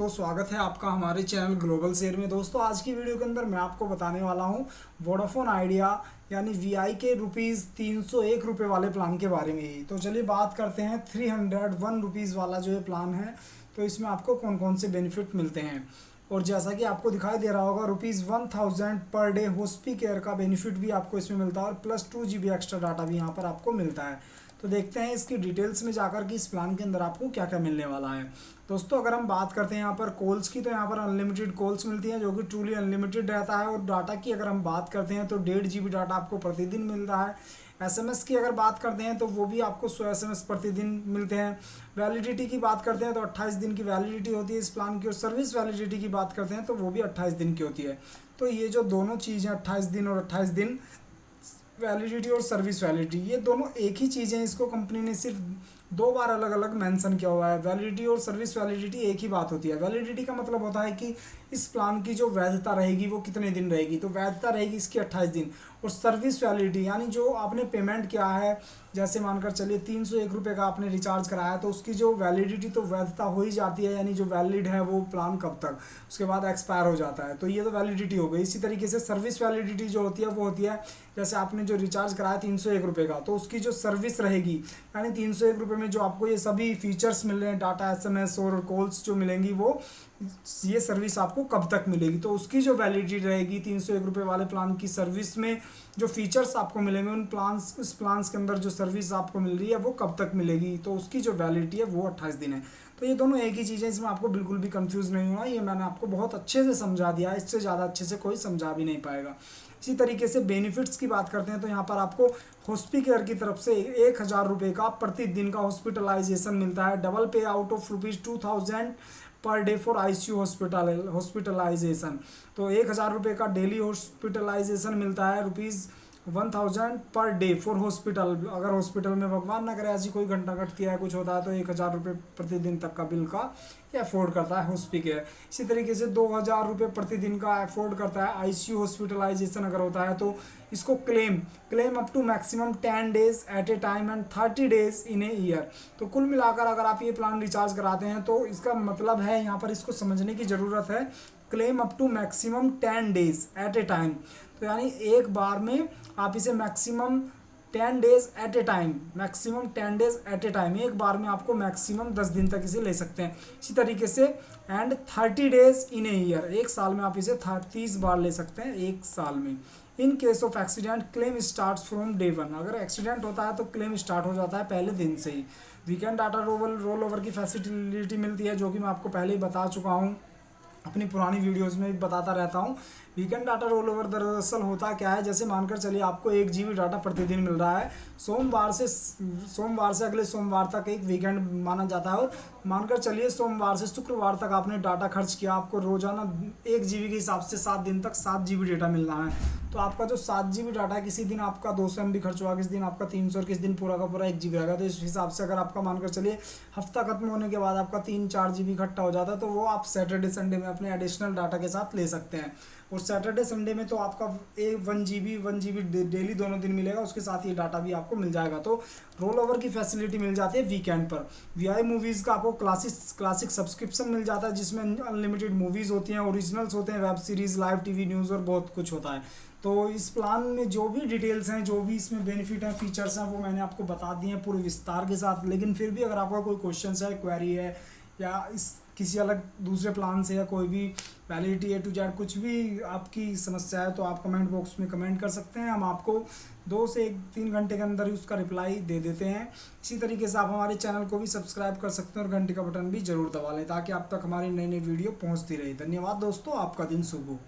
तो स्वागत है आपका हमारे चैनल ग्लोबल शेयर में। दोस्तों आज की वीडियो के अंदर मैं आपको बताने वाला हूं वोडाफोन आइडिया यानी वीआई के ₹301 वाले प्लान के बारे में ही। तो चलिए बात करते हैं 301 रुपीज़ वाला जो ये प्लान है, तो इसमें आपको कौन कौन से बेनिफिट मिलते हैं। और जैसा कि आपको दिखाई दे रहा होगा ₹1000 पर डे हॉस्पी केयर का बेनिफिट भी आपको इसमें मिलता है और प्लस 2 GB एक्स्ट्रा डाटा भी यहाँ पर आपको मिलता है। तो देखते हैं इसकी डिटेल्स में जाकर कि इस प्लान के अंदर आपको क्या क्या मिलने वाला है। दोस्तों अगर हम बात करते हैं यहाँ पर कॉल्स की, तो यहाँ पर अनलिमिटेड कॉल्स मिलती हैं जो कि ट्रूली अनलिमिटेड रहता है। और डाटा की अगर हम बात करते हैं तो 1.5 GB डाटा आपको प्रतिदिन मिल रहा है। एसएमएस की अगर बात करते हैं तो वो भी आपको 100 एसएमएस प्रतिदिन मिलते हैं। वैलिडिटी की बात करते हैं तो 28 दिन की वैलिडिटी होती है इस प्लान की। और सर्विस वैलिडिटी की बात करते हैं तो वो भी 28 दिन की होती है। तो ये जो दोनों चीज़ें 28 दिन और 28 दिन वैलिडिटी और सर्विस वैलिडिटी, ये दोनों एक ही चीज़ें, इसको कंपनी ने सिर्फ 2 बार अलग अलग मेंशन किया हुआ है। वैलिडिटी और सर्विस वैलिडिटी एक ही बात होती है। वैलिडिटी का मतलब होता है कि इस प्लान की जो वैधता रहेगी वो कितने दिन रहेगी, तो वैधता रहेगी इसकी 28 दिन। और सर्विस वैलिडिटी यानी जो आपने पेमेंट किया है, जैसे मानकर चलिए ₹301 का आपने रिचार्ज कराया, तो उसकी जो वैलिडिटी तो वैधता हो ही जाती है, यानी जो वैलिड है वो प्लान कब तक, उसके बाद एक्सपायर हो जाता है। तो ये तो वैलिडिटी हो गई। इसी तरीके से सर्विस वैलिडिटी जो होती है वो होती है, जैसे आपने जो रिचार्ज कराया ₹301 का, तो उसकी जो सर्विस रहेगी, यानी ₹301 में जो आपको ये सभी फीचर्स मिल रहे हैं, डाटा, एसएमएस और कॉल्स जो मिलेंगी, वो ये सर्विस आपको कब तक मिलेगी, तो उसकी जो वैलिडिटी रहेगी ₹301 वाले प्लान की सर्विस में जो फीचर्स आपको मिलेंगे उस प्लान्स के अंदर जो सर्विस आपको मिल रही है वो कब तक मिलेगी, तो उसकी जो वैलिडिटी है वो 28 दिन है। तो ये दोनों एक ही चीज़ें, इसमें आपको बिल्कुल भी कंफ्यूज नहीं होना। ये मैंने आपको बहुत अच्छे से समझा दिया है, इससे ज़्यादा अच्छे से कोई समझा भी नहीं पाएगा। इसी तरीके से बेनिफिट्स की बात करते हैं तो यहाँ पर आपको हॉस्पी केयर की तरफ से ₹1000 का प्रतिदिन का हॉस्पिटलाइजेशन मिलता है। डबल पे out of ₹2000 per day for ICU hospitalisation. तो ₹1000 का डेली हॉस्पिटलाइजेशन मिलता है। ₹1000 पर डे फॉर हॉस्पिटल, अगर हॉस्पिटल में भगवान ना करे ऐसी कोई घटना घटती है, कुछ होता है, तो ₹1000 प्रतिदिन तक का बिल का ये अफोर्ड करता है हॉस्पी केयर। इसी तरीके से ₹2000 प्रतिदिन का अफोर्ड करता है आईसीयू हॉस्पिटलाइजेशन अगर होता है, तो इसको claim up to maximum 10 days at a time and 30 days in a year. तो कुल मिलाकर अगर आप ये प्लान रिचार्ज कराते हैं तो इसका मतलब है, यहाँ पर इसको समझने की ज़रूरत है, claim up to maximum 10 days at a time. तो यानी एक बार में आप इसे maximum 10 days at a time, maximum 10 days at a time, एक बार में आपको मैक्सिमम 10 दिन तक इसे ले सकते हैं। इसी तरीके से and 30 days in a year, एक साल में आप इसे 30 बार ले सकते हैं एक साल में। In case of accident claim starts from day 1, अगर एक्सीडेंट होता है तो क्लेम स्टार्ट हो जाता है पहले दिन से ही। वीकेंड डाटा रोल ओवर की फैसिलिटी मिलती है, जो कि मैं आपको पहले ही बता चुका हूँ, अपनी पुरानी वीडियोस में बताता रहता हूँ। वीकेंड डाटा रोल ओवर दरअसल होता क्या है, जैसे मानकर चलिए आपको 1 GB डाटा प्रतिदिन मिल रहा है, सोमवार से अगले सोमवार तक एक वीकेंड माना जाता है। और मानकर चलिए सोमवार से शुक्रवार तक आपने डाटा खर्च किया, आपको रोजाना 1 GB के हिसाब से 7 दिन तक 7 GB डाटा मिलना है। तो आपका जो 7 GB डाटा है, किसी दिन आपका 200 MB खर्च हुआ, किसी दिन आपका 300 और किसी दिन पूरा का पूरा 1 GB रहेगा। तो इस हिसाब से अगर आपका मानकर चलिए हफ्ता खत्म होने के बाद आपका 3-4 GB इकट्ठा हो जाता है, तो वो आप सैटरडे संडे में अपने एडिशनल डाटा के साथ ले सकते हैं। और सैटरडे संडे में तो आपका 1 GB डेली दोनों दिन मिलेगा, उसके साथ ये डाटा भी आपको मिल जाएगा। तो रोल ओवर की फैसिलिटी मिल जाती है वीकेंड पर। वीआई मूवीज़ का आपको क्लासिक सब्सक्रिप्शन मिल जाता है, जिसमें अनलिमिटेड मूवीज़ होती हैं, ओरिजिनल्स होते हैं, web series, live TV news और बहुत कुछ होता है। तो इस प्लान में जो भी डिटेल्स हैं, जो भी इसमें बेनिफिट हैं, फीचर्स हैं, वो मैंने आपको बता दिए हैं पूरे विस्तार के साथ। लेकिन फिर भी अगर आपका कोई क्वेश्चन है, क्वेरी है, या इस किसी अलग दूसरे प्लान से, या कोई भी वैलिडिटी A to Z कुछ भी आपकी समस्या है, तो आप कमेंट बॉक्स में कमेंट कर सकते हैं। हम आपको 2 से 3 घंटे के अंदर ही उसका रिप्लाई दे देते हैं। इसी तरीके से आप हमारे चैनल को भी सब्सक्राइब कर सकते हैं और घंटे का बटन भी जरूर दबा लें, ताकि आप तक हमारी नई नई वीडियो पहुंचती रहे। धन्यवाद दोस्तों, आपका दिन शुभ हो।